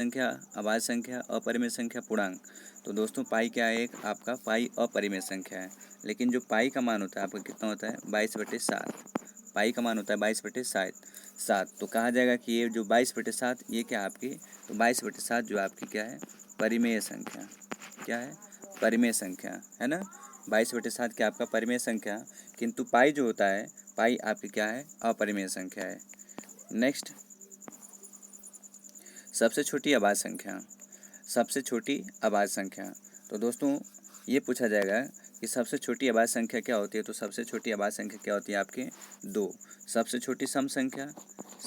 संख्या, अभाज्य संख्या, अपरिमेय संख्या, पूर्णांक। तो दोस्तों पाई क्या है? एक आपका पाई अपरिमेय संख्या है, लेकिन जो पाई का मान होता है आपका कितना होता है? 22/7। पाई का मान होता है 22/7। तो कहा जाएगा कि ये जो 22/7 ये क्या है आपकी? तो 22/7 जो आपकी क्या है? परिमेय संख्या। क्या है? परिमेय संख्या है ना। 22/7 क्या आपका परिमेय संख्या, किंतु पाई जो होता है, पाई आपकी क्या है? अपरिमेय संख्या है। नेक्स्ट, सबसे छोटी अभाज्य संख्या। सबसे छोटी अभाज्य संख्या। तो दोस्तों ये पूछा जाएगा कि सबसे छोटी अभाज्य संख्या क्या होती है? तो सबसे छोटी अभाज्य संख्या क्या होती है आपकी? 2। सबसे छोटी सम संख्या,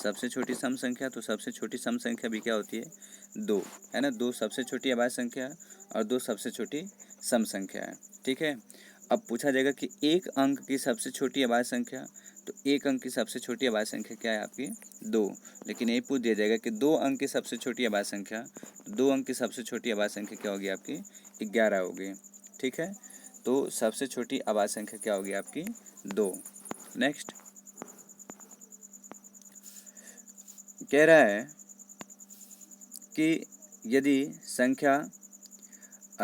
सबसे छोटी सम संख्या, तो सबसे छोटी सम संख्या भी क्या होती है? 2, है ना। 2 सबसे छोटी अभाज्य संख्या और 2 सबसे छोटी सम संख्या है, ठीक है। अब पूछा जाएगा कि एक अंक की सबसे छोटी अभाज्य संख्या, तो एक अंक की सबसे छोटी अभाज्य संख्या क्या है आपकी? 2। लेकिन ये पूछ दिया जाएगा कि 2 अंक की सबसे छोटी अभाज्य संख्या, तो 2 अंक की सबसे छोटी अभाज्य संख्या क्या होगी आपकी? 11 होगी, ठीक है। तो सबसे छोटी अभाज्य संख्या क्या होगी आपकी? 2। नेक्स्ट, कह रहा है कि यदि संख्या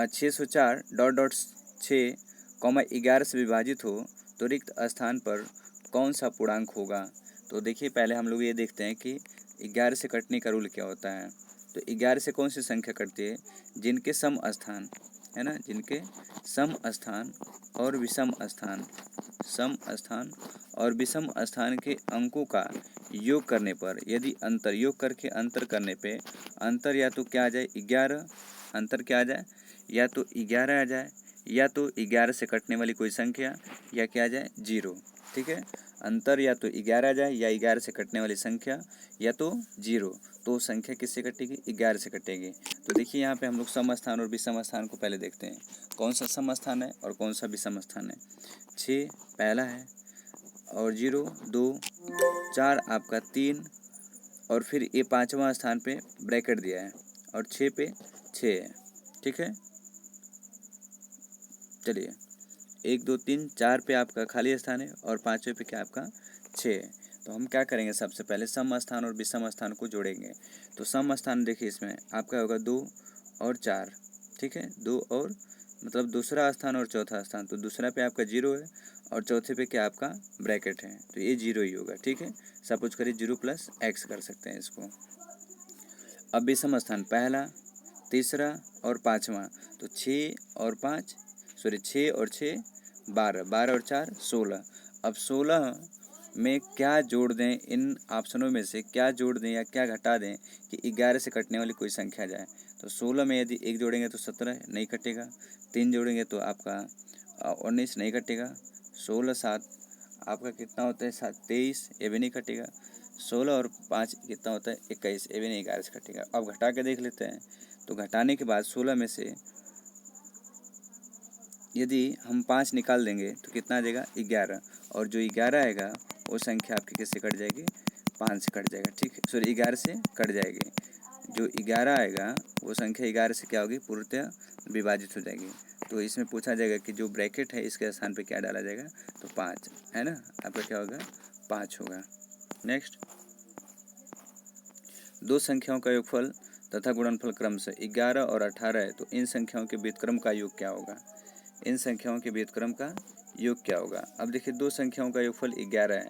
604.6, 11 से विभाजित हो तो रिक्त स्थान पर कौन सा पूर्णांक होगा? तो देखिए पहले हम लोग ये देखते हैं कि 11 से कटने का रूल क्या होता है। तो 11 से कौन सी संख्या कटती है? जिनके सम स्थान, है ना, जिनके सम स्थान और विषम स्थान, सम स्थान और विषम स्थान के अंकों का योग करने पर यदि अंतर, योग करके अंतर करने पे अंतर या तो क्या आ जाए? 11। अंतर क्या आ जाए? या तो 11 आ जाए, या तो 11 से कटने वाली कोई संख्या, या क्या आ जाए? 0, ठीक है। अंतर या तो 11 आ जाए, या 11 से कटने वाली संख्या, या तो 0। तो संख्या किससे कटेगी? 11 से कटेगी। तो देखिए यहाँ पे हम लोग सम स्थान और विषम स्थान को पहले देखते हैं। कौन सा सम स्थान है और कौन सा विषम स्थान है? 6 पहला है, और 0 2, 4 आपका 3, और फिर ये 5वां स्थान पे ब्रैकेट दिया है, और 6 पे 6 है, ठीक है। चलिए 1 2 3 4 पे आपका खाली स्थान है, और 5वें पे क्या आपका? 6 है। तो हम क्या करेंगे? सबसे पहले सम स्थान और विषम स्थान को जोड़ेंगे। तो सम स्थान देखिए इसमें आपका होगा 2 और 4, ठीक है। 2 और मतलब दूसरा स्थान और चौथा स्थान, तो दूसरा पे आपका 0 है, और चौथे पे क्या आपका? ब्रैकेट है, तो ये 0 ही होगा, ठीक है। सपोज करिए 0 + x कर सकते हैं इसको। अब विषम स्थान पहला, तीसरा और 5वां, तो 6 और 5, सॉरी 6 और 6 12, 12 और 4 16। अब 16 में क्या जोड़ दें? इन ऑप्शनों में से क्या जोड़ दें या क्या घटा दें कि 11 से कटने वाली कोई संख्या जाए? तो 16 में यदि 1 जोड़ेंगे तो 17 नहीं कटेगा, 3 जोड़ेंगे तो आपका 19 नहीं कटेगा, 16 7 आपका कितना होता है? 7 23, ये भी नहीं कटेगा। 16 और 5 कितना होता है? 21, ये भी नहीं 11 से कटेगा। अब घटा के देख लेते हैं। तो घटाने के बाद 16 में से यदि हम 5 निकाल देंगे तो कितना आ जाएगा? 11, और जो 11 आएगा वो संख्या आपकी किससे कट जाएगी? 5 से कट जाएगा, ठीक है। सॉरी 11 से कट जाएगी। जो 11 आएगा वो संख्या 11 से क्या होगी? पूर्णतः विभाजित हो जाएगी। तो इसमें पूछा जाएगा कि जो ब्रैकेट है इसके स्थान पे क्या डाला जाएगा? तो 5, है ना। आपका क्या होगा? 5 होगा। नेक्स्ट, दो संख्याओं का योगफल तथा गुणनफल क्रमशः 11 और 18 है, तो इन संख्याओं के व्युत्क्रम का योग क्या होगा? इन संख्याओं के व्युत्क्रम का योग क्या होगा? अब देखिए दो संख्याओं का योगफल 11 है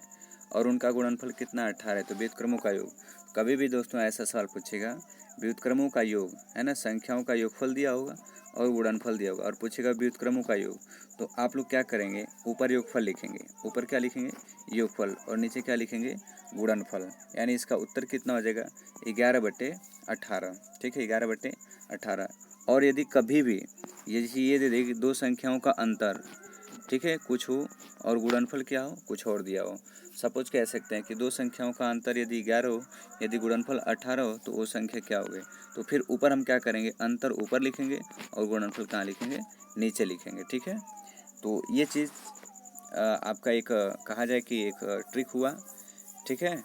और उनका गुणनफल कितना? 18 है, तो व्युत्क्रमों का योग। कभी भी दोस्तों ऐसा सवाल पूछेगा, व्युत्क्रमों का योग, है ना, संख्याओं का योगफल दिया होगा और गुणनफल दिया होगा, और पूछेगा व्युत्क्रमों का योग, तो आप लोग क्या करेंगे? ऊपर योगफल लिखेंगे, ऊपर क्या लिखेंगे? योगफल, और नीचे क्या लिखेंगे? गुणनफल। यानी इसका उत्तर कितना हो जाएगा? 11/18, ठीक है, 11/18। और यदि कभी भी ये दे दे कि दो संख्याओं का अंतर, ठीक है, कुछ हो और गुणनफल क्या हो? कुछ और दिया हो। सपोज कह सकते हैं कि दो संख्याओं का अंतर यदि 11 हो, यदि गुणनफल 18 हो, तो वो संख्या क्या हो गई? तो फिर ऊपर हम क्या करेंगे? अंतर ऊपर लिखेंगे और गुणनफल कहाँ लिखेंगे? नीचे लिखेंगे, ठीक है। तो ये चीज़ आपका एक कहा जाए कि एक ट्रिक हुआ, ठीक है।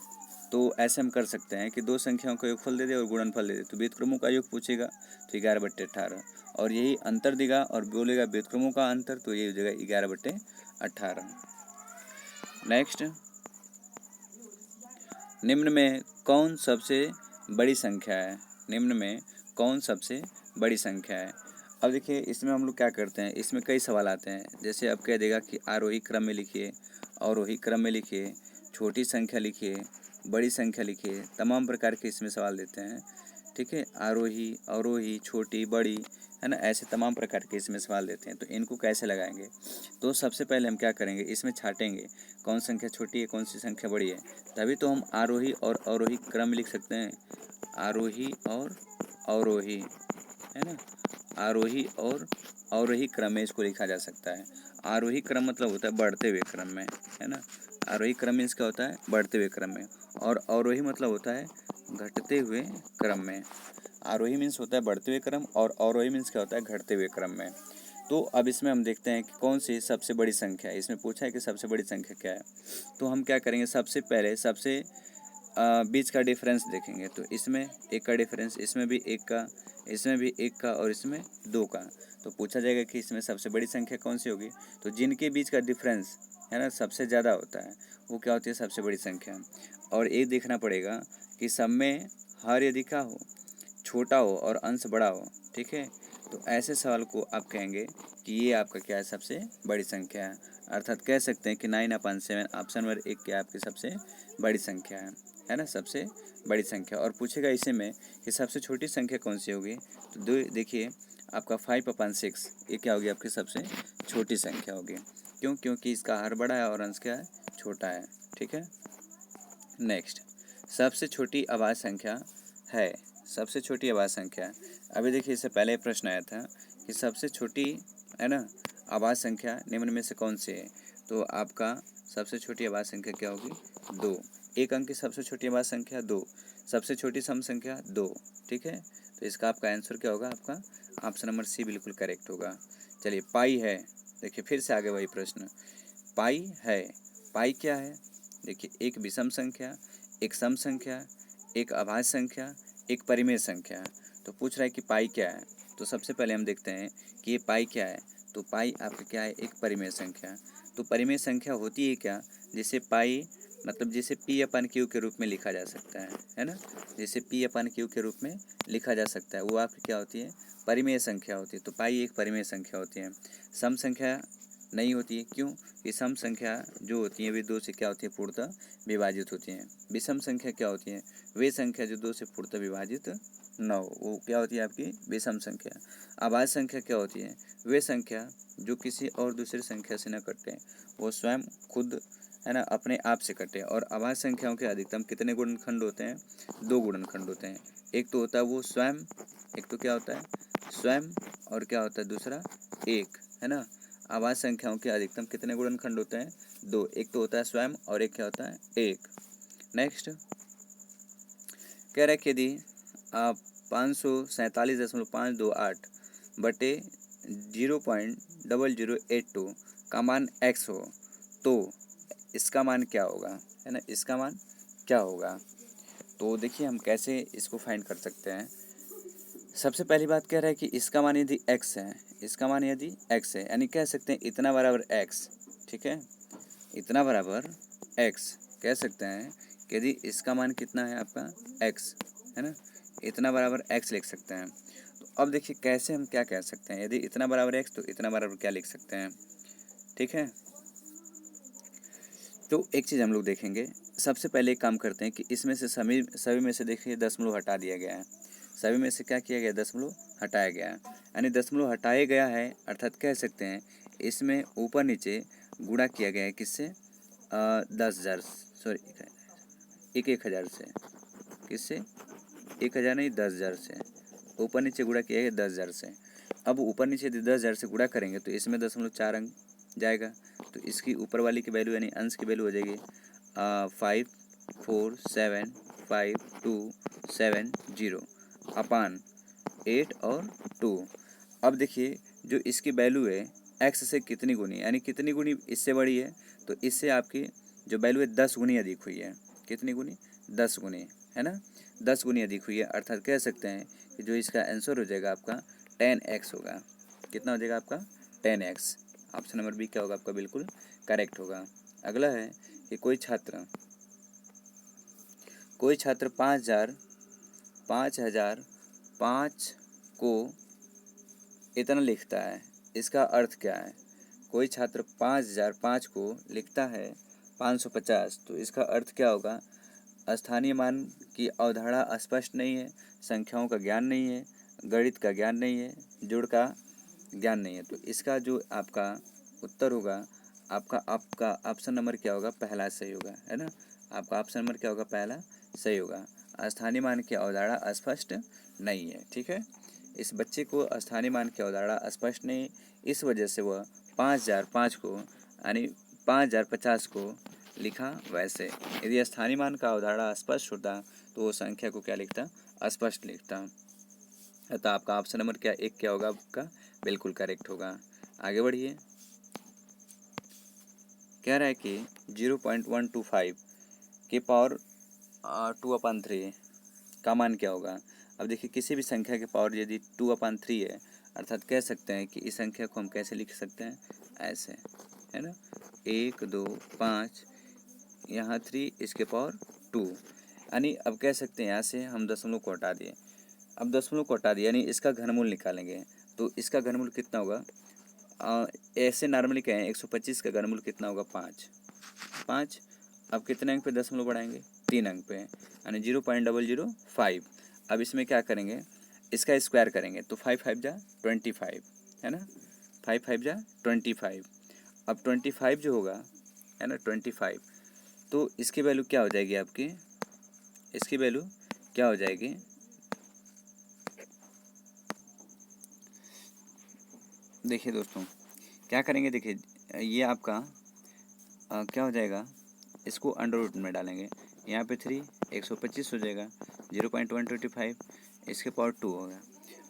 तो ऐसे हम कर सकते हैं कि दो संख्याओं का योगफल दे दे और गुणनफल दे दे, तो व्युत्क्रमों का योग पूछेगा तो 11/18, और यही अंतर देगा और बोलेगा व्युत्क्रमों का अंतर, तो ये हो जाएगा 11/18। नेक्स्ट, निम्न में कौन सबसे बड़ी संख्या है? निम्न में कौन सबसे बड़ी संख्या है। अब देखिए इसमें हम लोग क्या करते हैं, इसमें कई सवाल आते हैं। जैसे अब कह देगा कि आरोही क्रम में लिखिए, अवरोही क्रम में लिखिए, छोटी संख्या लिखिए, बड़ी संख्या लिखिए, तमाम प्रकार के इसमें सवाल देते हैं। ठीक है, आरोही, अवरोही, छोटी, बड़ी, है ना, ऐसे तमाम प्रकार के इसमें सवाल देते हैं। तो इनको कैसे लगाएंगे, तो सबसे पहले हम क्या करेंगे, इसमें छाटेंगे कौन संख्या छोटी है, कौन सी संख्या बड़ी है। तभी तो हम आरोही और अवरोही क्रम लिख सकते हैं। आरोही और अवरोही, है ना, आरोही और अवरोही क्रम में इसको लिखा जा सकता है। आरोही क्रम मतलब होता है बढ़ते हुए क्रम में, है ना। आरोही क्रम मीन्स क्या होता है, बढ़ते हुए क्रम में। और अवरोही मतलब होता है घटते हुए क्रम में। आरोही मीन्स होता है बढ़ते हुए क्रम और अवरोही मीन्स क्या होता है, घटते हुए क्रम में। तो अब इसमें हम देखते हैं कि कौन सी सबसे बड़ी संख्या है। इसमें पूछा है कि सबसे बड़ी संख्या क्या है। तो हम क्या करेंगे, सबसे पहले सबसे बीच का डिफरेंस देखेंगे। तो इसमें एक का डिफरेंस, इसमें भी एक का, इसमें भी एक का, और इसमें दो का। तो पूछा जाएगा कि इसमें सबसे बड़ी संख्या कौन सी होगी। तो जिनके बीच का डिफरेंस, है ना, सबसे ज़्यादा होता है, वो क्या होती है, सबसे बड़ी संख्या। और एक देखना पड़ेगा कि सब में हर यदि क्या हो, छोटा हो और अंश बड़ा हो। ठीक है, तो ऐसे सवाल को आप कहेंगे कि ये आपका क्या है, सबसे बड़ी संख्या है। अर्थात कह सकते हैं कि 9/7 ऑप्शन नंबर 1 क्या आपकी सबसे बड़ी संख्या है ना, सबसे बड़ी संख्या। और पूछेगा इसी में कि सबसे छोटी संख्या कौन सी होगी। तो देखिए आपका 5/6 ये क्या होगी, आपकी सबसे छोटी संख्या होगी। क्यों, क्योंकि इसका हर बड़ा है और अंश क्या है, छोटा है। ठीक है, नेक्स्ट, सबसे छोटी अभाज्य संख्या है। सबसे छोटी अभाज्य संख्या, अभी देखिए इससे पहले प्रश्न आया था कि सबसे छोटी, है ना, अभाज्य संख्या निम्न में से कौन सी है। तो आपका सबसे छोटी अभाज्य संख्या क्या होगी, 2। एक अंक की सबसे छोटी अभाज्य संख्या 2, सबसे छोटी सम संख्या 2। ठीक है, तो इसका आपका आंसर क्या होगा, आपका ऑप्शन नंबर सी बिल्कुल करेक्ट होगा। चलिए, पाई है। देखिए फिर से आगे वही प्रश्न, पाई है। पाई क्या है, देखिए एक विषम संख्या, एक सम संख्या, एक अभाज्य संख्या, एक परिमेय संख्या। तो पूछ रहा है कि पाई क्या है। तो सबसे पहले हम देखते हैं कि ये पाई क्या है। तो पाई आपका क्या है, एक परिमेय संख्या। तो परिमेय संख्या होती है क्या, जिसे पाई मतलब जिसे P/Q के रूप में लिखा जा सकता है ना, जिसे P/Q के रूप में लिखा जा सकता है, वो आपकी क्या होती है, परिमेय संख्या होती है। तो पाई एक परिमेय संख्या होती है। सम संख्या नहीं होती है, क्यों, कि सम संख्या जो होती है वे 2 से क्या होती है, पूर्णतः विभाजित होती हैं। विषम संख्या क्या होती है, वे संख्या जो 2 से पूर्णतः विभाजित न हो, वो क्या होती है, आपकी विषम संख्या। अभाज्य संख्या क्या होती है, वे संख्या जो किसी और दूसरी संख्या से न कटे, वो स्वयं खुद, है ना, अपने आप से कटे। और अभाज्य संख्याओं के अधिकतम कितने गुणनखंड होते हैं, 2 गुणनखंड होते हैं। एक तो होता है वो स्वयं, एक तो क्या होता है, स्वयं, और क्या होता है दूसरा, एक, है ना। अभाज्य संख्याओं के अधिकतम कितने गुणनखंड होते हैं, 2। एक तो होता है स्वयं और एक क्या होता है, एक। नेक्स्ट कह रहा है कि यदि आप 547.528 बटे 0.0082 का मान x हो, तो इसका मान क्या होगा, है ना, इसका मान क्या होगा। तो देखिए हम कैसे इसको फाइंड कर सकते हैं। सबसे पहली बात कह रहा है कि इसका मान यदि x है, इसका मान यदि x है, यानी कह सकते हैं इतना बराबर x। ठीक है, इतना बराबर x कह सकते हैं कि यदि इसका मान कितना है, आपका x, है ना, इतना बराबर x लिख सकते हैं। तो अब देखिए कैसे हम क्या कह सकते हैं, यदि इतना बराबर x तो इतना बराबर क्या लिख सकते हैं। ठीक है, तो एक चीज़ हम लोग देखेंगे। सबसे पहले एक काम करते हैं कि इसमें से सभी में से देखिए दशमलव हटा दिया गया है। सभी में से क्या किया गया, दशमलव हटाया गया है, यानी दशमलव हटाया गया है, अर्थात कह सकते हैं इसमें ऊपर नीचे गुणा किया गया है, किससे, 10,000, सॉरी 1,000 से, किससे, 1,000 नहीं 10,000 से, ऊपर नीचे गुणा किया है 10,000 से। अब ऊपर नीचे यदि 10,000 से गुणा करेंगे तो इसमें 0.4 अंक जाएगा। तो इसकी ऊपर वाली की वैल्यू यानी अंश की वैल्यू हो जाएगी 5475270 अपान 8 और 2। अब देखिए जो इसकी वैल्यू है x से कितनी गुनी, यानी कितनी गुनी इससे बड़ी है, तो इससे आपकी जो वैल्यू है 10 गुनी अधिक हुई है। कितनी गुनी, 10 गुनी, है ना, 10 गुनी अधिक हुई है। अर्थात कह सकते हैं कि जो इसका आंसर हो जाएगा आपका 10x होगा। कितना हो जाएगा आपका, 10x। ऑप्शन नंबर बी क्या होगा आपका, बिल्कुल करेक्ट होगा। अगला है कि कोई छात्र 5,000 5 को इतना लिखता है, इसका अर्थ क्या है? कोई छात्र 5005 को लिखता है 550, तो इसका अर्थ क्या होगा? स्थानीय मान की अवधारणा स्पष्ट नहीं है, संख्याओं का ज्ञान नहीं है, गणित का ज्ञान नहीं है, जोड़ का ज्ञान नहीं है। तो इसका जो आपका उत्तर होगा, आपका आपका ऑप्शन नंबर क्या होगा? पहला सही होगा, है ना। आपका ऑप्शन नंबर क्या होगा? पहला सही होगा। स्थानीय मान की अवधारणा स्पष्ट नहीं है, ठीक है। इस बच्चे को स्थानीय मान की अवधारणा स्पष्ट नहीं, इस वजह से वह 5005 को यानी 5050 को लिखा वैसे। यदि स्थानीय मान का अवधारणा स्पष्ट होता तो वो संख्या को क्या लिखता? स्पष्ट लिखता। अतः आपका ऑप्शन नंबर क्या एक क्या होगा? आपका बिल्कुल करेक्ट होगा। आगे बढ़िए। कह रहा है कि 0.125 की पावर 2/3 का मान क्या होगा? अब देखिए, किसी भी संख्या की पावर यदि 2/3 है, अर्थात कह सकते हैं कि इस संख्या को हम कैसे लिख सकते हैं? ऐसे, है ना। 1 2 5 यहाँ 3, इसके पावर 2, यानी अब कह सकते हैं यहाँ से हम दशमलव को हटा दिए। अब दशमलव को हटा दिया यानी इसका घनमूल निकालेंगे, तो इसका घनमूल कितना होगा? ऐसे नॉर्मली कहें 125 का घनमूल कितना होगा? 5। अब कितने अंक पे दशमलव बढ़ाएंगे? 3 अंक पे, यानी 0.005। अब इसमें क्या करेंगे? इसका स्क्वायर करेंगे, तो 5 5 जा 25, है ना। 5 5 जा 25। अब 25 जो होगा, है ना, 25, तो इसकी वैल्यू क्या हो जाएगी आपकी? इसकी वैल्यू क्या हो जाएगी? देखिए दोस्तों, क्या करेंगे? देखिए, ये आपका क्या हो जाएगा? इसको अंडर रूट में डालेंगे, यहाँ पे 3 125 हो जाएगा, 0.125, इसके पावर 2 होगा।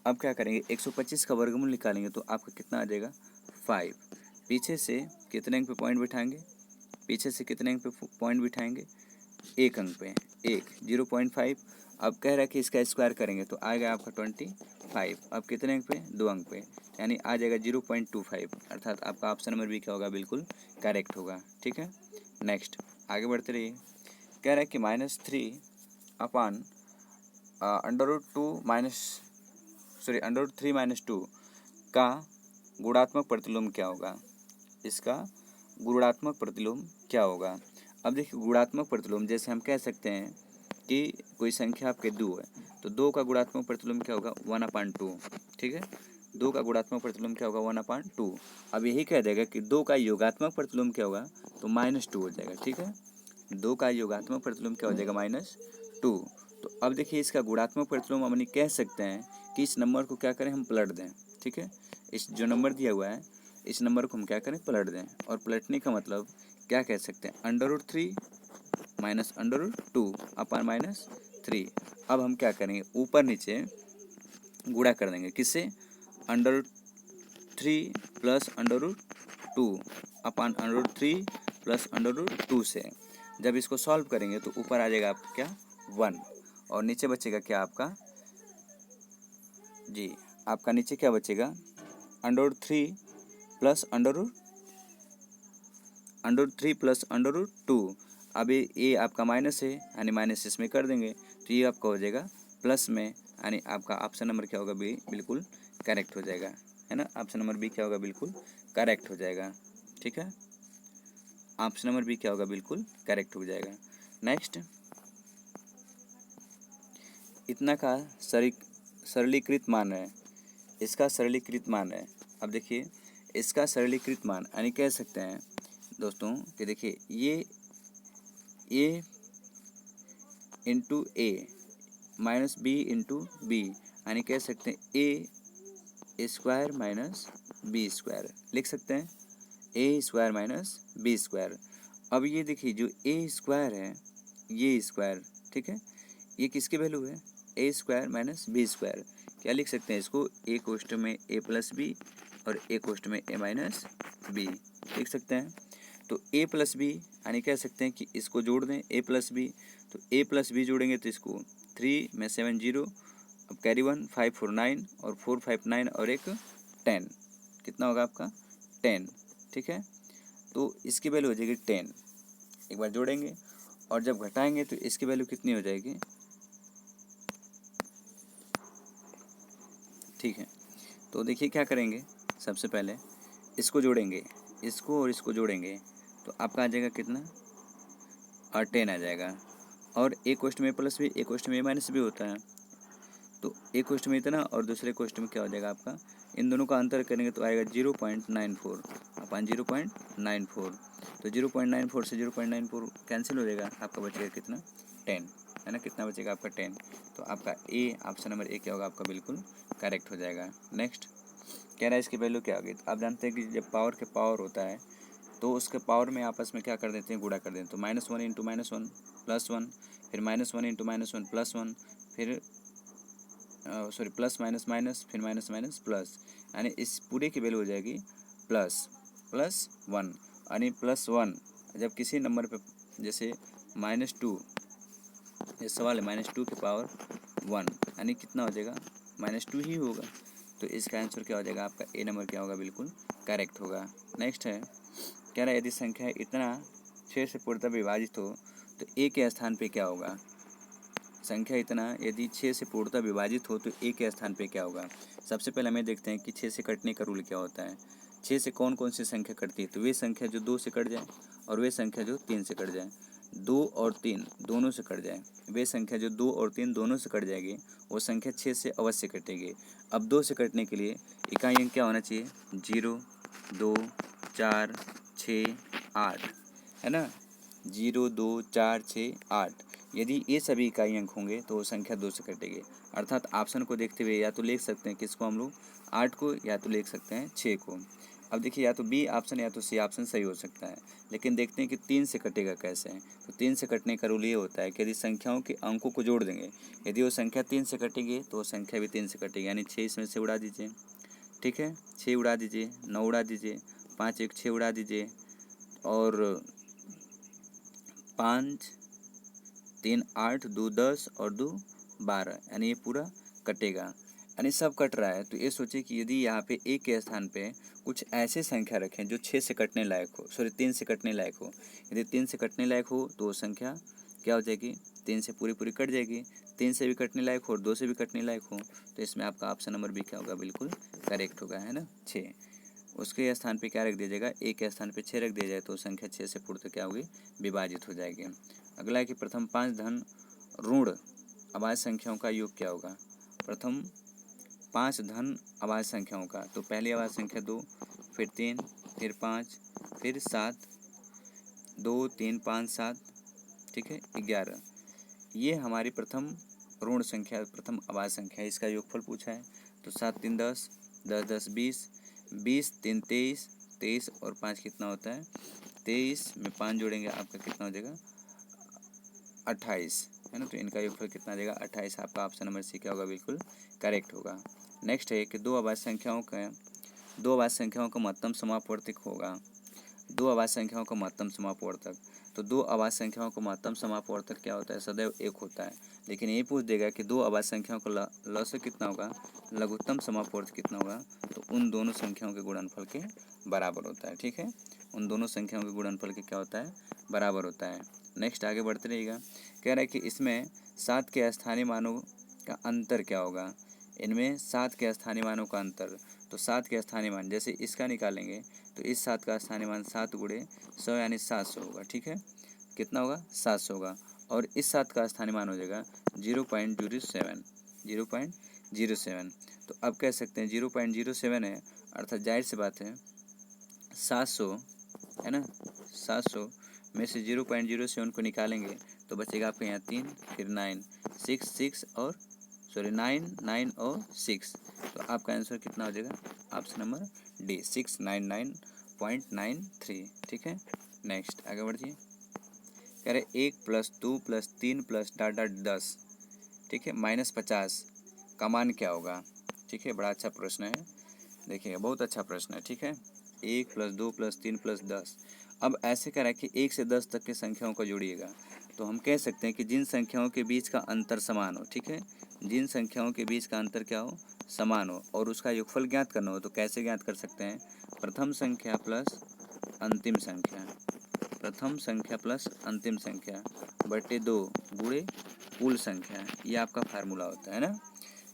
अब क्या करेंगे? 125 का वर्गमूल निकालेंगे, तो आपका कितना आ जाएगा? 5। पीछे से कितने अंक पे पॉइंट बिठाएंगे? पीछे से कितने अंक पे पॉइंट बिठाएंगे? 1 अंक पे, 0.5। अब कह रहा है कि इसका स्क्वायर करेंगे, तो आएगा आपका 25। अब कितने अंक पे? 2 अंक पे, यानी आ जाएगा 0.25, अर्थात आपका ऑप्शन नंबर भी क्या होगा? बिल्कुल करेक्ट होगा, ठीक है। नेक्स्ट आगे बढ़ते रहिए। कह रहा है कि -3 अंडर रूट 3 - 2 का गुणात्मक प्रतिलोम क्या होगा? इसका गुणात्मक प्रतिलोम क्या होगा? अब देखिए, गुणात्मक प्रतिलोम जैसे हम कह सकते हैं कि कोई संख्या आपके 2 है, तो 2 का गुणात्मक प्रतिलोम क्या होगा? 1/2, ठीक है। 2 का गुणात्मक प्रतिलोम क्या होगा? 1/2। अब यही कह देगा कि 2 का योगात्मक प्रतिलोम क्या होगा? तो -2 हो जाएगा, ठीक है। 2 का योगात्मक प्रतिलोम क्या हो जाएगा? -2। तो अब देखिए, इसका गुणात्मक प्रतिलोम हम कह सकते हैं कि इस नंबर को क्या करें? हम पलट दें, ठीक है। इस जो नंबर दिया हुआ है, इस नंबर को हम क्या करें? पलट दें। और पलटने का मतलब क्या कह सकते हैं? √3 - √2 अपान -3। अब हम क्या करेंगे? ऊपर नीचे गुणा कर देंगे, किससे? √3 प्लस √2 अपान √3 प्लस √2 से। जब इसको सॉल्व करेंगे तो ऊपर आ जाएगा आपका क्या? 1, और नीचे बचेगा क्या आपका? जी, आपका नीचे क्या बचेगा? √3 प्लस √2। अब ये आपका माइनस है, यानी माइनस इसमें कर देंगे, तो ये आपका हो जाएगा प्लस में, यानी आपका ऑप्शन नंबर क्या होगा? बी बिल्कुल करेक्ट हो जाएगा, है ना। ऑप्शन नंबर बी क्या होगा? बिल्कुल करेक्ट हो जाएगा, ठीक है। ऑप्शन नंबर बी क्या होगा? बिल्कुल करेक्ट हो जाएगा। नेक्स्ट, इतना का सरलीकृत मान है, इसका सरलीकृत मान है। अब देखिए, इसका सरलीकृत मान यानी कह सकते हैं दोस्तों कि देखिए, ये a into a minus b into b, यानी कह सकते हैं a² माइनस b² लिख सकते हैं, a² - b²। अब ये देखिए, जो a² है, ये स्क्वायर, ठीक है, ये किसकी वैल्यू है? a² minus b²। क्या लिख सकते हैं इसको? a कोष्ठ में a प्लस बी और a कोष्ठ में a माइनस बी लिख सकते हैं। तो a प्लस बी, यानी कह सकते हैं कि इसको जोड़ दें a प्लस बी, तो a प्लस बी जोड़ेंगे तो इसको 3 में 7 0, अब कैरी 1 5 4 9 और 4 5 9 और एक 10, कितना होगा आपका? 10, ठीक है। तो इसकी वैल्यू हो जाएगी 10। एक बार जोड़ेंगे और जब घटाएंगे तो इसकी वैल्यू कितनी हो जाएगी? ठीक है। तो देखिए क्या करेंगे, सबसे पहले इसको जोड़ेंगे, इसको और इसको जोड़ेंगे तो आपका आ जाएगा कितना, 10 आ जाएगा। और एक क्वेश्चन में प्लस भी, एक क्वेश्चन में माइनस भी होता है, तो एक क्वेश्चन में इतना और दूसरे क्वेश्चन में क्या हो जाएगा आपका, इन दोनों का अंतर करेंगे तो आएगा 0.94 अपन 0.94। तो 0.94 से 0.94 कैंसिल हो जाएगा, आपका बचेगा कितना, 10, है ना। कितना बचेगा आपका 10। तो आपका ए, ऑप्शन नंबर ए क्या होगा आपका, बिल्कुल करेक्ट हो जाएगा। नेक्स्ट कह रहा है इसकी वैल्यू क्या होगी। तो आप जानते हैं कि जब पावर के पावर होता है तो उसके पावर में आपस में क्या कर देते हैं, गुणा कर देते हैं। तो -1 इंटू -1 +1, फिर -1 इंटू -1 +1, फिर सॉरी प्लस माइनस माइनस, फिर माइनस माइनस प्लस, यानी इस पूरे की वैल्यू हो जाएगी +1। यानी +1 जब किसी नंबर पे, जैसे -2, ये सवाल है -2 की पावर 1, यानी कितना हो जाएगा, -2 ही होगा। तो इसका आंसर क्या हो जाएगा आपका, ए नंबर क्या होगा, बिल्कुल करेक्ट होगा। नेक्स्ट है, कह रहा है यदि संख्या इतना 6 से पूर्णतः विभाजित हो तो ए के स्थान पे क्या होगा। संख्या इतना यदि 6 से पूर्णतः विभाजित हो तो ए के स्थान पे क्या होगा। सबसे पहले हमें देखते हैं कि 6 से कटने का रूल क्या होता है। 6 से कौन कौन सी संख्या कटती है, तो वे संख्या जो 2 से कट जाए और वे संख्या जो 3 से कट जाए। 2 और 3 दोनों से कट जाए, वे संख्या जो 2 और 3 दोनों से कट जाएगी, वो संख्या 6 से अवश्य कटेगी। अब 2 से कटने के लिए इकाई अंक क्या होना चाहिए, 0, 2, 4, 6, 8, है ना। 0, 2, 4, 6, 8, यदि ये सभी इकाई अंक होंगे तो वो संख्या 2 से कटेगी। अर्थात ऑप्शन को देखते हुए या तो लिख सकते हैं किसको हम लोग, 8 को, या तो लिख सकते हैं 6 को। अब देखिए या तो बी ऑप्शन या तो सी ऑप्शन सही हो सकता है, लेकिन देखते हैं कि 3 से कटेगा कैसे। तो 3 से कटने का रूल ये होता है कि यदि संख्याओं के अंकों को जोड़ देंगे, यदि वो संख्या 3 से कटेगी तो वो संख्या भी 3 से कटेगी, यानी 6 इसमें से उड़ा दीजिए, ठीक है। 6 उड़ा दीजिए, 9 उड़ा दीजिए, 5 1 6 उड़ा दीजिए, और 5 3 8 2 10 और 2 12, यानी ये पूरा कटेगा, यानी सब कट रहा है। तो ये सोचिए कि यदि यहाँ पे एक के स्थान पे कुछ ऐसे संख्या रखें जो 6 से कटने लायक हो, सॉरी 3 से कटने लायक हो। यदि 3 से कटने लायक हो तो वो संख्या क्या हो जाएगी, 3 से पूरी पूरी कट जाएगी। 3 से भी कटने लायक हो और 2 से भी कटने लायक हो, तो इसमें आपका ऑप्शन नंबर बी क्या होगा, बिल्कुल करेक्ट होगा, है ना, 6। उसके स्थान पे क्या रख दिया जाएगा, एक के स्थान पे 6 रख दिया जाए तो संख्या 6 से पूर्णतः क्या होगी, विभाजित हो जाएगी। अगला है कि प्रथम 5 धन ऋण अभाज्य संख्याओं का योग क्या होगा। प्रथम 5 धन अभाज्य संख्याओं का, तो पहली अभाज्य संख्या 2, फिर 3, फिर 5, फिर 7, 2 3 5 7, ठीक है, 11, ये हमारी प्रथम ऋण संख्या, प्रथम अभाज्य संख्या है। इसका योगफल पूछा है, तो 7 3 10, 10 10 20, 20 3 23, 23 और 5 कितना होता है, 23 में 5 जोड़ेंगे आपका कितना हो जाएगा, 28, है ना। तो इनका योगफल कितना आ जाएगा, 28। आपका ऑप्शन नंबर सी क्या होगा, बिल्कुल करेक्ट होगा। नेक्स्ट है कि दो अभाज्य संख्याओं का महत्तम समापवर्तक होगा। दो अभाज्य संख्याओं का महत्तम समापवर्तक, तो दो अभाज्य संख्याओं का महत्तम समापवर्तक क्या होता है, सदैव 1 होता है। लेकिन ये पूछ देगा कि दो अभाज्य संख्याओं का लसागु कितना होगा, लघुत्तम समापवर्तक कितना होगा, तो उन दोनों संख्याओं के गुणनफल के बराबर होता है, ठीक है। उन दोनों संख्याओं के गुणनफल के क्या होता है, बराबर होता है। नेक्स्ट आगे बढ़ते रहिएगा। कह रहा है कि इसमें 7 के स्थानीय मानों का अंतर क्या होगा। इनमें 7 के स्थानीय मानों का अंतर, तो 7 के स्थानीय मान जैसे इसका निकालेंगे तो इस 7 का स्थानीय मान 7 गुणे 100 यानी 700 होगा, ठीक है। कितना होगा, 700 होगा। और इस 7 का स्थानीय मान हो जाएगा 0.07, 0.07। तो अब कह सकते हैं 0.07 है, अर्थात जाहिर सी बात है 700, है ना। 700 में से 0.07 को निकालेंगे तो बचेगा आपके यहाँ 3, फिर 9 6 6 और सॉरी 9 9 और 6। तो आपका आंसर कितना हो जाएगा, ऑप्शन नंबर डी 699.93, ठीक है। नेक्स्ट आगे बढ़िए। कह रहे 1 + 2 + 3 + डॉट डॉट 10, ठीक है, -50 का मान क्या होगा। ठीक है, बड़ा अच्छा प्रश्न है, देखिए बहुत अच्छा प्रश्न है, ठीक है। 1 + 2 + 3 + 10। अब ऐसे कह रहा है कि 1 से 10 तक के संख्याओं को जोड़िएगा, तो हम कह सकते हैं कि जिन संख्याओं के बीच का अंतर समान हो, ठीक है, जिन संख्याओं के बीच का अंतर क्या हो, समान हो, और उसका योगफल ज्ञात करना हो, तो कैसे ज्ञात कर सकते हैं, प्रथम संख्या प्लस अंतिम संख्या, प्रथम संख्या प्लस अंतिम संख्या बटे 2 गुणे कुल संख्या, ये आपका फार्मूला होता है ना।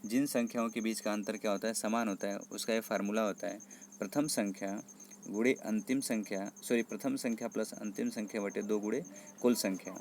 जिन संख्याओं के बीच का अंतर क्या होता है, समान होता है, उसका ये फार्मूला होता है प्रथम संख्या गुणे अंतिम संख्या, प्रथम संख्या प्लस अंतिम संख्या बटे 2 गुणे कुल संख्या।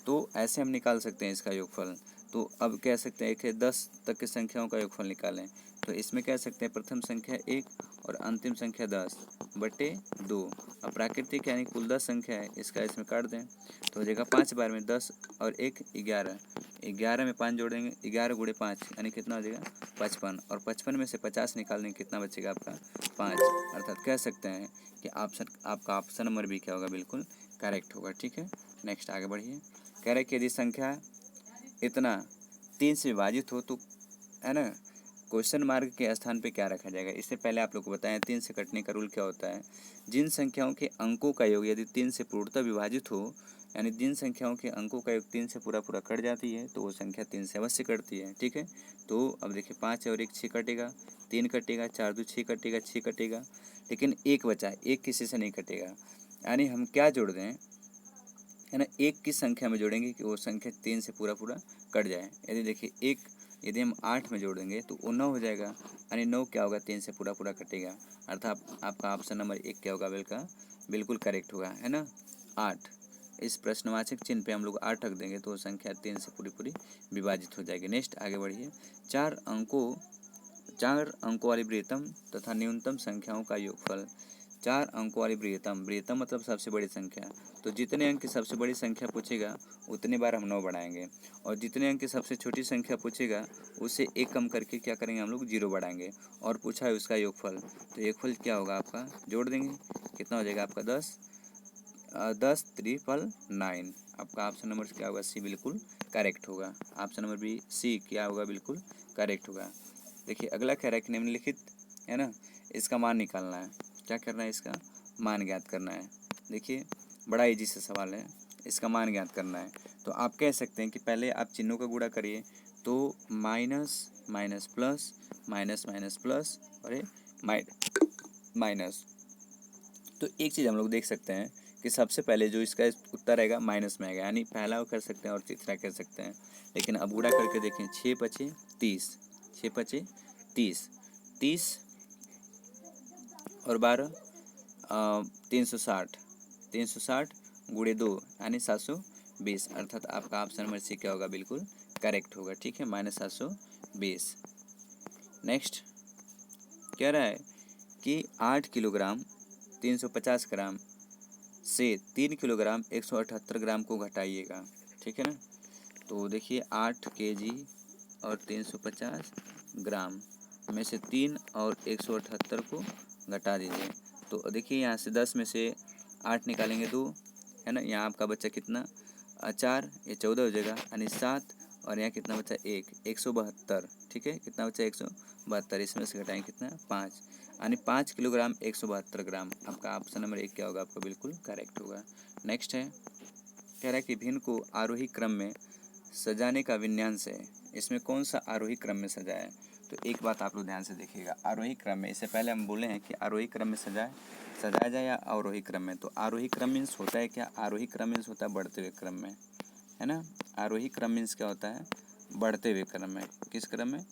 तो ऐसे हम निकाल सकते हैं इसका योगफल। तो अब कह सकते हैं कि 10 तक की संख्याओं का योगफल निकालें। तो इसमें कह सकते हैं प्रथम संख्या 1 और अंतिम संख्या 10 बटे 2। अब प्राकृतिक यानी कुल 10 संख्या है, इसका इसमें काट दें तो हो जाएगा 5 बार में 10 और 1 11। 11 में 5 जोड़ देंगे, 11 गुणे 5 यानी कितना हो जाएगा 55। और 55 में से 50 निकाल देंगे, कितना बचेगा आपका 5। अर्थात कह सकते हैं कि आपका ऑप्शन नंबर भी क्या होगा, बिल्कुल करेक्ट होगा। ठीक है, नेक्स्ट आगे बढ़िए। कह रहे कि यदि संख्या इतना 3 से विभाजित हो तो, है ना, क्वेश्चन मार्क के स्थान पे क्या रखा जाएगा। इससे पहले आप लोग को बताएं 3 से कटने का रूल क्या होता है। जिन संख्याओं के अंकों का योग यदि 3 से पूर्णतः विभाजित हो, यानी जिन संख्याओं के अंकों का योग 3 से पूरा कट जाती है तो वो संख्या 3 से अवश्य कटती है। ठीक है, तो अब देखिए 5 और 1 6 कटेगा, 3 कटेगा, 4 2 6 कटेगा, 6 कटेगा, लेकिन 1 बचा है, 1 किसी से नहीं कटेगा। यानी हम क्या जोड़ दें, है ना, 1 की संख्या में जोड़ेंगे कि वो संख्या 3 से पूरा कट जाए। यदि देखिए 1 यदि हम 8 में जोड़ देंगे तो वो 9 हो जाएगा, यानी 9 क्या होगा 3 से पूरा कटेगा। अर्थात आपका ऑप्शन नंबर 1 क्या होगा, बिल्कुल करेक्ट होगा, है ना 8। इस प्रश्नवाचक चिन्ह पे हम लोग 8 रख देंगे तो वो संख्या 3 से पूरी विभाजित हो जाएगी। नेक्स्ट आगे बढ़िए। 4 अंकों वाली बृहत्तम तथा न्यूनतम संख्याओं का योगफल। 4 अंकों वाली बृहत्तम मतलब सबसे बड़ी संख्या। तो जितने अंक की सबसे बड़ी संख्या पूछेगा उतनी बार हम 9 बढ़ाएंगे, और जितने अंक की सबसे छोटी संख्या पूछेगा उससे 1 कम करके क्या करेंगे, हम लोग 0 बढ़ाएंगे। और पूछा है उसका योगफल, तो योगफल क्या होगा आपका, जोड़ देंगे, कितना हो जाएगा आपका 10 10 3 9। आपका ऑप्शन नंबर क्या होगा, सी बिल्कुल करेक्ट होगा। ऑप्शन नंबर बी सी क्या होगा, बिल्कुल करेक्ट होगा। देखिए अगला कह रहा है कि निम्नलिखित, है ना, इसका मान निकालना है। क्या करना है, इसका मान ज्ञात करना है। देखिए बड़ा इजी सा सवाल है, इसका मान ज्ञात करना है। तो आप कह सकते हैं कि पहले आप चिन्हों का गुणा करिए, तो minus minus plus, minus minus plus और ये माइनस। तो एक चीज़ हम लोग देख सकते हैं कि सबसे पहले जो इसका उत्तर आएगा माइनस में आएगा, यानी पहला कर सकते हैं और तीसरा कर सकते हैं। लेकिन अब गुणा करके देखें, 6 पचे 30, 6 पचे 30, 30 और 12 360, 360 गुणे 2 यानी 720। अर्थात आपका ऑप्शन नंबर सी क्या होगा, बिल्कुल करेक्ट होगा। ठीक है, -720। नेक्स्ट कह रहा है कि 8 किलोग्राम 350 ग्राम से 3 किलोग्राम 178 ग्राम को घटाइएगा। ठीक है ना, तो देखिए 8 केजी और 350 ग्राम में से 3 और 178 को घटा दीजिए। तो देखिए यहाँ से 10 में से 8 निकालेंगे 2, है ना, यहाँ आपका बच्चा कितना 4, ये 14 हो जाएगा, यानी 7, और यहाँ कितना बचा 1, 172। ठीक है, कितना बचा 172, इसमें से घटाएंगे कितना 5, यानी 5 किलोग्राम 172 ग्राम। आपका ऑप्शन नंबर 1 क्या होगा, आपका बिल्कुल करेक्ट होगा। नेक्स्ट है, कह रहा है कि भिन्न को आरोही क्रम में सजाने का विन्यास है, इसमें कौन सा आरोही क्रम में सजाया है। तो एक बात आप लोग ध्यान से देखिएगा, आरोही क्रम में, इससे पहले हम बोले हैं कि आरोही क्रम में सजाया जाए या अवरोही क्रम में। तो आरोही क्रम मीन्स होता है क्या, आरोही क्रम मीन्स होता है बढ़ते हुए क्रम में, है ना। आरोही क्रम मीन्स क्या होता है, बढ़ते हुए क्रम में। किस क्रम में,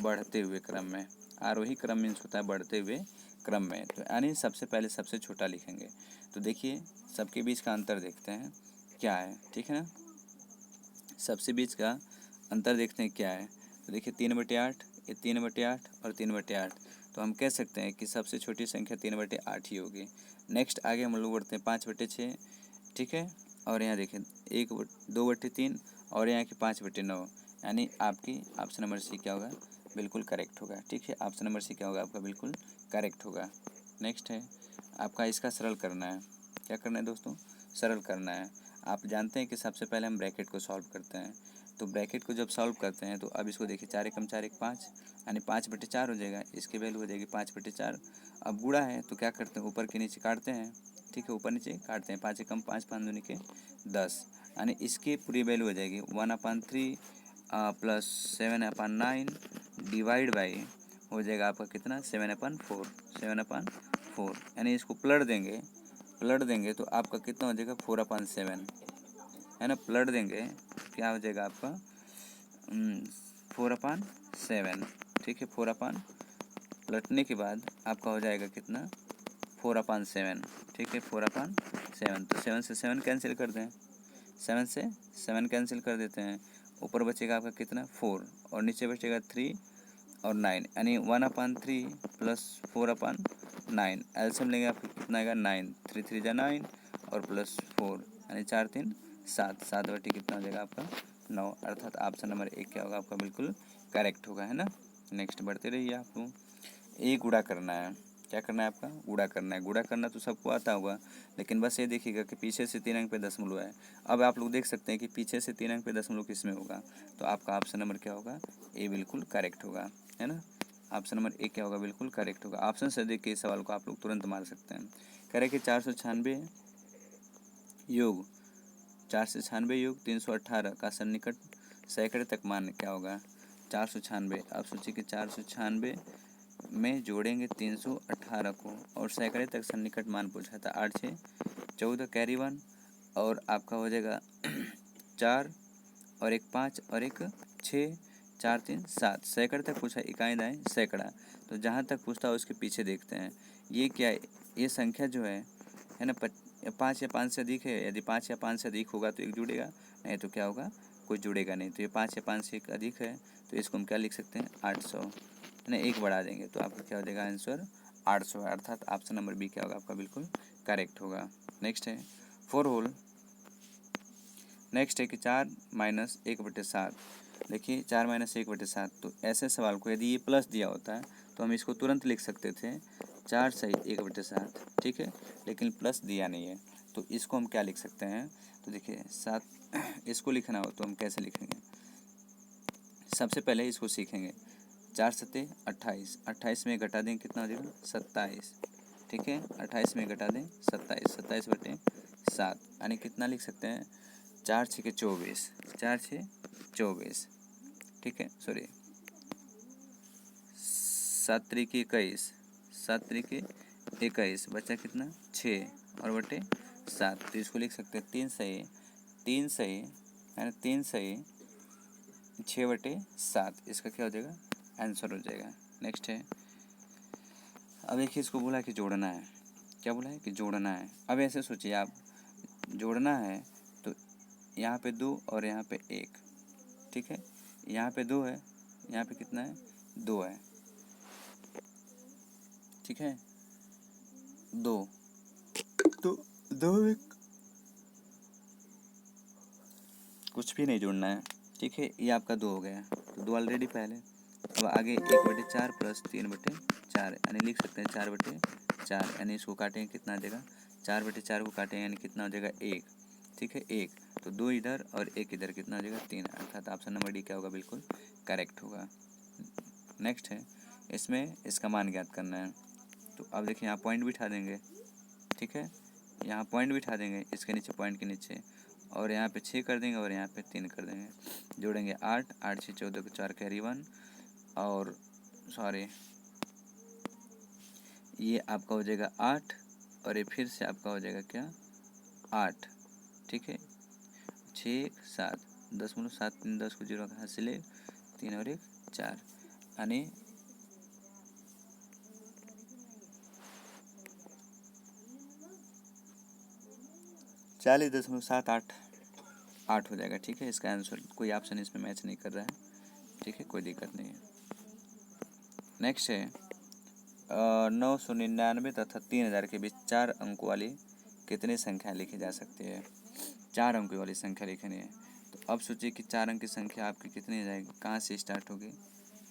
बढ़ते हुए क्रम में। आरोही क्रम मीन्स होता है बढ़ते हुए क्रम में। तो यानी सबसे पहले सबसे छोटा लिखेंगे। तो देखिए सबके बीच का अंतर देखते हैं क्या है, ठीक है ना। सबसे बीच का अंतर देखते हैं क्या है। तो देखिए 3/8, ये 3/8 और 3/8। तो हम कह सकते हैं कि सबसे छोटी संख्या 3/8 ही होगी। नेक्स्ट आगे हम लोग बढ़ते हैं 5/6, ठीक है। और यहाँ देखें 2/3 और यहाँ की 5/9, यानी आपकी ऑप्शन नंबर सी क्या होगा, बिल्कुल करेक्ट होगा। ठीक है, ऑप्शन नंबर सी क्या होगा, आपका बिल्कुल करेक्ट होगा। नेक्स्ट है आपका, इसका सरल करना है। क्या करना है दोस्तों, सरल करना है। आप जानते हैं कि सबसे पहले हम ब्रैकेट को सॉल्व करते हैं। तो ब्रैकेट को जब सॉल्व करते हैं तो अब इसको देखिए 4 एकम 4 एक 5, यानी 5/4 हो जाएगा। इसकी वैल्यू हो जाएगी 5/4। अब गुणा है तो क्या करते हैं, ऊपर के नीचे काटते हैं। ठीक है, ऊपर नीचे काटते हैं, 5 एकम 5, 5 दूनी के 10, यानी इसकी पूरी वैल्यू हो जाएगी 1/3 प्लस 7/9 डिवाइड बाई हो जाएगा आपका कितना 7/4, 7/4, यानी इसको पलट देंगे तो आपका कितना हो जाएगा 4/7, है ना। पलट देंगे क्या हो जाएगा आपका 4/7, ठीक है। 4 पलटने के बाद आपका हो जाएगा कितना, 4/7, ठीक है। 4/7, तो 7 से 7 कैंसिल कर दें, 7 से 7 कैंसिल कर देते हैं। ऊपर बचेगा आपका कितना, 4, और नीचे बचेगा 3 और 9, यानी 1/3 प्लस 4/9। एलसीएम लेंगे आपका कितना आएगा, 9, 3 3 जा 9 और प्लस 4, यानी 4 3 7, 7 बटे कितना हो जाएगा आपका 9, अर्थात ऑप्शन नंबर 1 क्या होगा आपका, बिल्कुल करेक्ट होगा, है ना। नेक्स्ट बढ़ते रहिए आपको। ए गुणा करना है, क्या करना है आपका, गुणा करना है। गुणा करना तो सबको आता होगा, लेकिन बस ये देखिएगा कि पीछे से 3 अंक पे दशमलव है। अब आप लोग देख सकते हैं कि पीछे से 3 अंक पे दशमलव किस में होगा, तो आपका ऑप्शन नंबर क्या होगा, ए बिल्कुल करेक्ट होगा, है ना। ऑप्शन नंबर ए क्या होगा, बिल्कुल करेक्ट होगा। ऑप्शन से देख के इस सवाल को आप लोग तुरंत मार सकते हैं। कह रहे कि 496 योग 496 योग 318 का सन्निकट सैकड़े तक मान क्या होगा। 496, आप सोचिए कि 496 में जोड़ेंगे 318 को और सैकड़े तक सन्निकट मान पूछा था। 8 6 14 कैरी 1 और आपका हो जाएगा 4 और एक 5 और एक 6, 4 3 7, सैकड़े तक पूछा, इकाई दाएँ सैकड़ा। तो जहाँ तक पूछता है उसके पीछे देखते हैं ये क्या है, ये संख्या जो है ना, 5 या 5 से अधिक है। यदि 5 या 5 से अधिक होगा तो एक जुड़ेगा, नहीं तो क्या होगा, कोई जुड़ेगा नहीं। तो ये 5 या 5 से अधिक है, तो इसको हम क्या लिख सकते हैं, 800, है ना। एक बढ़ा देंगे तो आपका क्या हो जाएगा, आंसर 800 है, अर्थात ऑप्शन नंबर बी क्या होगा आपका, बिल्कुल करेक्ट होगा। नेक्स्ट है 4 होल। नेक्स्ट है कि 4 माइनस 1/7। देखिए 4 माइनस 1/7, तो ऐसे सवाल को यदि ये प्लस दिया होता है तो हम इसको तुरंत लिख सकते थे 4 सही 1/7, ठीक है। लेकिन प्लस दिया नहीं है, तो इसको हम क्या लिख सकते हैं, तो देखिए 7 इसको लिखना हो तो हम कैसे लिखेंगे, सबसे पहले इसको सीखेंगे। 4 सत्ते 28, 28 में घटा दें कितना हो जाएगा, 27, ठीक है। 28 में घटा दें 27, 27/7, यानी कितना लिख सकते हैं, 4 6 24, 4 6 24, ठीक है। सॉरी 7 3 21, 7 3 21, बचा कितना 6 और बटे 7, तो इसको लिख सकते हैं 3 सही 3 सही, यानी 3 सही 6/7, इसका क्या हो जाएगा, आंसर हो जाएगा। नेक्स्ट है, अब देखिए इसको बोला कि जोड़ना है, क्या बोला है कि जोड़ना है। अब ऐसे सोचिए आप, जोड़ना है तो यहाँ पे 2 और यहाँ पे 1, ठीक है। यहाँ पे 2 है, यहाँ पे कितना है, 2 है, ठीक है। 2 तो 2 में कुछ भी नहीं जोड़ना है, ठीक है। ये आपका 2 हो गया, तो 2 ऑलरेडी पहले। अब आगे 1/4 प्लस 3/4, यानी लिख सकते हैं 4/4, यानी इसको काटेंगे कितना आ जाएगा, 4/4 को काटेंगे यानी कितना हो जाएगा 1, ठीक है। 1 तो 2 इधर और 1 इधर, कितना हो जाएगा 3, अर्थात ऑप्शन नंबर डी क्या होगा, बिल्कुल करेक्ट होगा। नेक्स्ट है, इसमें इसका मान ज्ञात करना है। तो अब देखिए यहाँ पॉइंट बिठा देंगे, ठीक है। यहाँ पॉइंट बिठा देंगे, इसके नीचे पॉइंट के नीचे, और यहाँ पे 6 कर देंगे और यहाँ पे 3 कर देंगे। जोड़ेंगे 8, 8 6 14 को 4 कैरी 1, और सॉरी ये आपका हो जाएगा 8, और ये फिर से आपका हो जाएगा क्या 8, ठीक है। 6 7 10 3 10 को 0 कहाँ से ले, 3 और 1 4, यानी 40.78 हो जाएगा, ठीक है। इसका आंसर कोई ऑप्शन इसमें मैच नहीं कर रहा है, ठीक है, कोई दिक्कत नहीं है। नेक्स्ट है 999 तथा 3000 के बीच 4 अंकों वाली कितनी संख्या लिखी जा सकती है। 4 अंकों वाली संख्या लिखनी है, तो अब सोचिए कि 4 अंक की संख्या आपकी कितनी हो जाएगी, कहाँ से स्टार्ट होगी,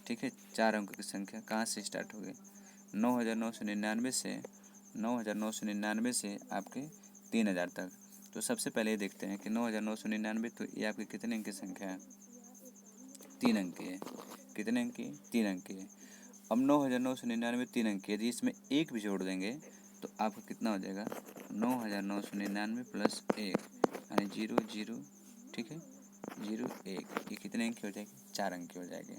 ठीक है। 4 अंकों की संख्या कहाँ से स्टार्ट होगी, 9,999 से आपके 3000 तक। तो सबसे पहले देखते हैं कि 9,999, तो ये आपकी कितने अंक की संख्या है, 3 अंक की है। कितने अंक की, 3 अंक की है। अब 9,999 3 अंक की, यदि इसमें 1 भी जोड़ देंगे तो आपका कितना हो जाएगा, 9,999 प्लस 1, यानी 0 0, ठीक है, 0 1, ये कितने अंक की हो जाएगी, 4 अंक की हो जाएगी।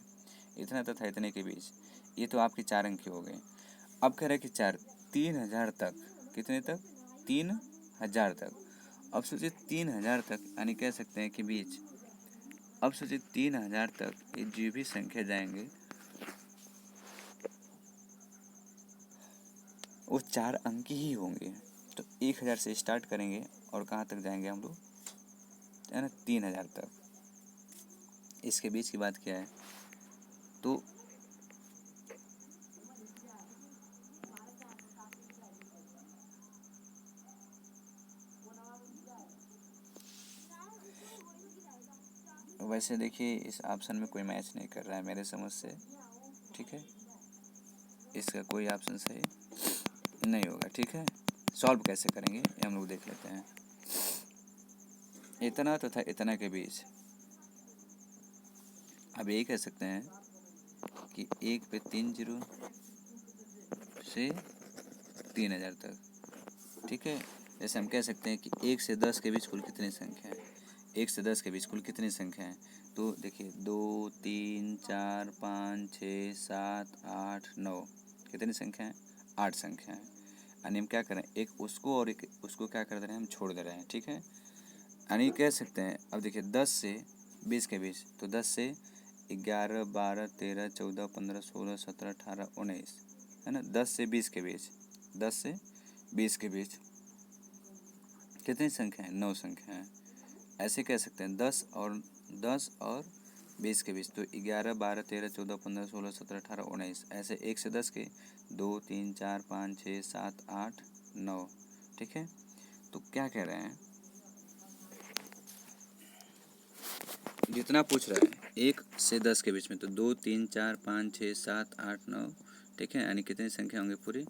इतना तथा इतने के बीच, ये तो आपकी 4 अंक की हो गई। अब कह रहे हैं कि 3,000 तक, कितने तक, 3,000 तक। अब सोचिए 3,000 तक, यानी कह सकते हैं कि बीच अब सोचिए 3000 तक ये जो भी संख्या जाएंगे वो 4 अंक ही होंगे। तो 1000 से स्टार्ट करेंगे और कहाँ तक जाएंगे हम लोग, है ना, 3000 तक। इसके बीच की बात क्या है, तो वैसे देखिए इस ऑप्शन में कोई मैच नहीं कर रहा है मेरे समझ से, ठीक है, इसका कोई ऑप्शन सही नहीं होगा, ठीक है। सॉल्व कैसे करेंगे ये हम लोग देख लेते हैं। इतना तथा इतना के बीच अब यही कह सकते हैं कि 1 पे 3 जीरो से 3000 तक, ठीक है। जैसे हम कह सकते हैं कि 1 से 10 के बीच कुल कितनी संख्या है, 1 से 10 के बीच कुल कितनी संख्या है, तो देखिए 2 3 4 5 6 7 8 9 कितनी संख्या है, 8 संख्या है। यानी हम क्या करें, एक उसको और एक उसको क्या कर दे रहे हैं, हम छोड़ दे रहे हैं, ठीक है। यानी कह सकते हैं अब देखिए 10 से 20 के बीच, तो 10 से 11 12 13 14 15 16 17 18 19, है ना। 10 से 20 के बीच, 10 से 20 के बीच कितनी संख्या है, 9 संख्या है। ऐसे कह सकते हैं 10 और 20 के बीच, तो 11 12 13 14 15 16 17 18 19। ऐसे 1 से 10 के 2 3 4 5 6 7 8 9, ठीक है। तो क्या कह रहे हैं, जितना पूछ रहा है 1 से 10 के बीच में, तो 2 3 4 5 6 7 8 9, ठीक है। यानी कितनी संख्या होंगी पूरी,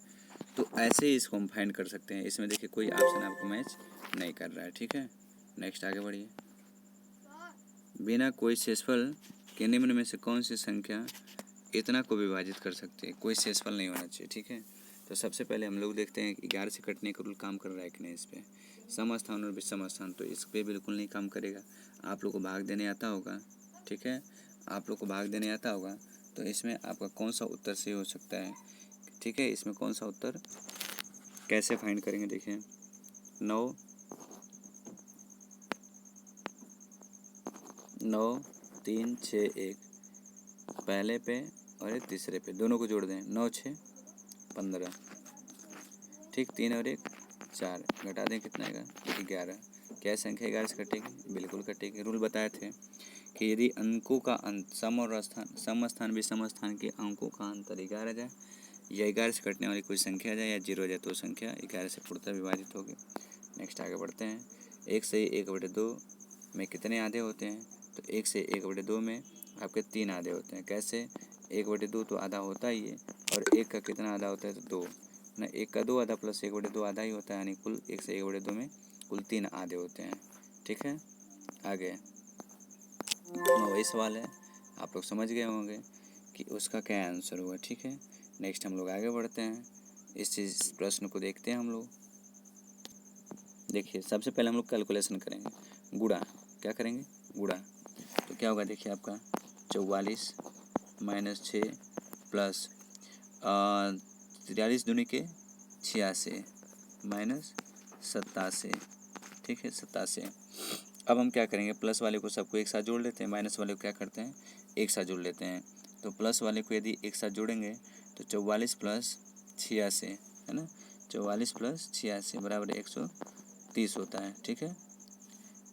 तो ऐसे ही इसको हम फाइंड कर सकते हैं। इसमें देखिए कोई ऑप्शन आपको मैच नहीं कर रहा है, ठीक है। नेक्स्ट आगे बढ़िए। बिना कोई शेषफल के निम्न में से कौन सी संख्या इतना को विभाजित कर सकते हैं, कोई शेषफल नहीं होना चाहिए, ठीक है। तो सबसे पहले हम लोग देखते हैं कि 11 से कटने का रूल काम कर रहा है कि नहीं इस पर। सम स्थान और विषम स्थान, तो इस पर बिल्कुल नहीं काम करेगा। आप लोग को भाग देने आता होगा, ठीक है, आप लोग को भाग देने आता होगा, तो इसमें आपका कौन सा उत्तर सही हो सकता है, ठीक है। इसमें कौन सा उत्तर कैसे फाइंड करेंगे, देखिए 9 9 3 6 1 पहले पे और एक तीसरे पे दोनों को जोड़ दें, 9 6 15, ठीक, 3 और 1 4, घटा दें कितना आएगा, देखिए 11। क्या संख्या 11 से कटेगी, बिल्कुल कटेगी। रूल बताए थे कि यदि अंकों का अंत सम स्थान विषम स्थान के अंकों का अंतर 11 जाए या 11 से कटने वाली कोई संख्या जाए या 0 जाए, तो संख्या 11 से पूर्णतः विभाजित होगी। नेक्स्ट आगे बढ़ते हैं। 1 से 1/2 में कितने आधे होते हैं, तो 1 से 1/2 में आपके 3 आधे होते हैं। कैसे, 1/2 तो आधा होता ही है, और 1 का कितना आधा होता है, तो 2 ना, 1 का 2 आधा प्लस 1/2 आधा ही होता है, यानी कुल 1 से 1/2 में कुल 3 आधे होते हैं, ठीक है। आगे वही सवाल है, आप लोग समझ गए होंगे कि उसका क्या आंसर हुआ, ठीक है। नेक्स्ट हम लोग आगे बढ़ते हैं, इस प्रश्न को देखते हैं हम लोग। देखिए सबसे पहले हम लोग कैलकुलेशन करेंगे, गुणा, क्या करेंगे, गुणा। तो क्या होगा, देखिए आपका 44 - 6 प्लस 43 दूनी के 86 माइनस 87, ठीक है, 87। अब हम क्या करेंगे, प्लस वाले को सबको एक साथ जोड़ लेते हैं, माइनस वाले को क्या करते हैं, एक साथ जोड़ लेते हैं। तो प्लस वाले को यदि एक साथ जोड़ेंगे तो 44 + 86, है ना, 44 + 86 बराबर 130 होता है, ठीक है।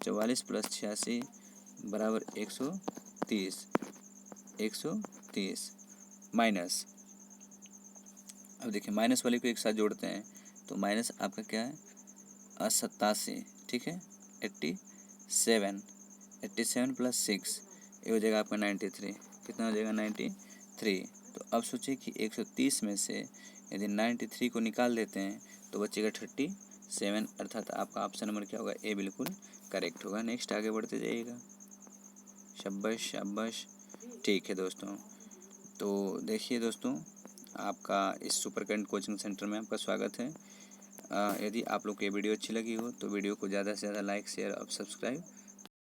44 + 86 बराबर 130 माइनस, अब देखिए माइनस वाले को एक साथ जोड़ते हैं, तो माइनस आपका क्या है, 87, ठीक है, 87 + 6 ये हो जाएगा आपका 93, कितना हो जाएगा, 93। तो अब सोचिए कि 130 में से यदि 93 को निकाल देते हैं तो बचेगा 37, अर्थात आपका ऑप्शन नंबर क्या होगा, ए बिल्कुल करेक्ट होगा। नेक्स्ट आगे बढ़ते जाइएगा, शाबाश शाबाश, ठीक है दोस्तों। तो देखिए दोस्तों, आपका इस सुपर करंट कोचिंग सेंटर में आपका स्वागत है। यदि आप लोग को ये वीडियो अच्छी लगी हो तो वीडियो को ज़्यादा से ज़्यादा लाइक शेयर और सब्सक्राइब